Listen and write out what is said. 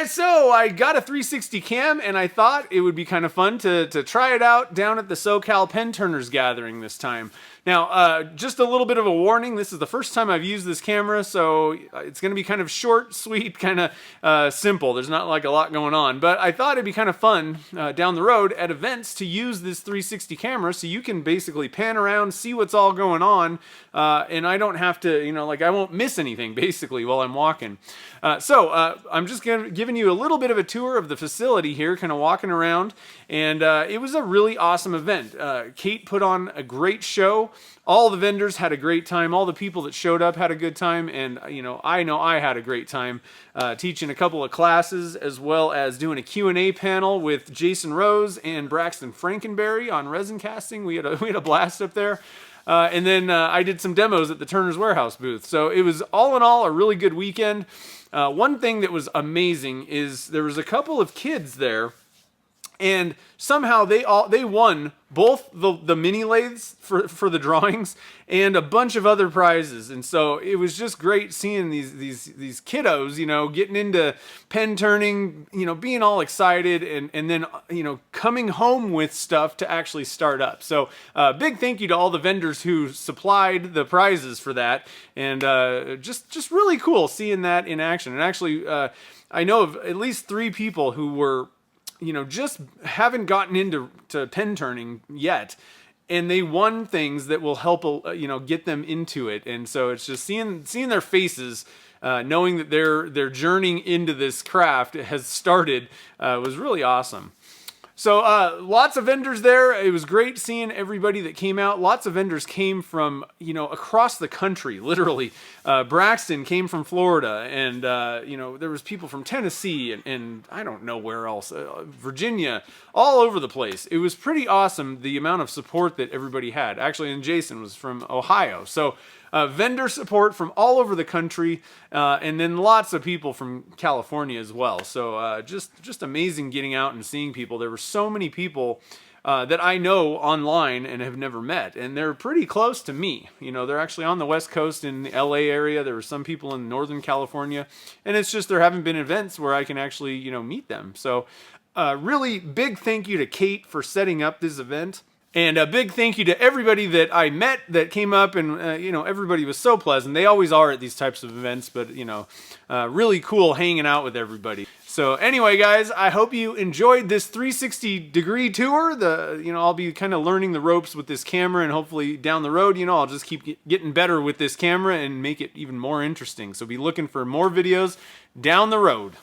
guys, so I got a 360 cam and I thought it would be kind of fun to try it out down at the SoCal Penturners gathering this time. Now, just a little bit of a warning, this is the first time I've used this camera, so it's going to be kind of short, sweet, kind of simple. There's not like a lot going on, but I thought it'd be kind of fun down the road at events to use this 360 camera so you can basically pan around, see what's all going on, and I don't have to, I won't miss anything basically while I'm walking. I'm just giving you a little bit of a tour of the facility here, kind of walking around, and it was a really awesome event. Kate put on a great show. All the vendors had a great time. All the people that showed up had a good time, and I know I had a great time teaching a couple of classes, as well as doing a Q&A panel with Jason Rose and Braxton Frankenberry on resin casting. We had a blast up there. And then I did some demos at the Turner's Warehouse booth. So it was all in all a really good weekend. One thing that was amazing is there was a couple of kids there, and somehow they won both the mini lathes for the drawings and a bunch of other prizes. And so it was just great seeing these kiddos, getting into pen turning, being all excited, and then coming home with stuff to actually start up. So big thank you to all the vendors who supplied the prizes for that, and just really cool seeing that in action. And actually I know of at least 3 people who were just haven't gotten into pen turning yet, and they won things that will help get them into it. And so it's just seeing their faces, knowing that their journeying into this craft has started, was really awesome. So lots of vendors there. It was great seeing everybody that came out. Lots of vendors came from across the country, literally. Braxton came from Florida, and there was people from Tennessee and I don't know where else, Virginia, all over the place. It was pretty awesome the amount of support that everybody had. Actually, and Jason was from Ohio. So vendor support from all over the country, and then lots of people from California as well. So just amazing getting out and seeing people. There were so many people that I know online and have never met, and they're pretty close to me. They're actually on the West Coast in the LA area. There were some people in Northern California, and it's just there haven't been events where I can actually meet them. So really big thank you to Kate for setting up this event. And a big thank you to everybody that I met that came up, and everybody was so pleasant. They always are at these types of events, but really cool hanging out with everybody. So anyway, guys, I hope you enjoyed this 360-degree tour. I'll be kind of learning the ropes with this camera, and hopefully down the road, I'll just keep getting better with this camera and make it even more interesting. So be looking for more videos down the road.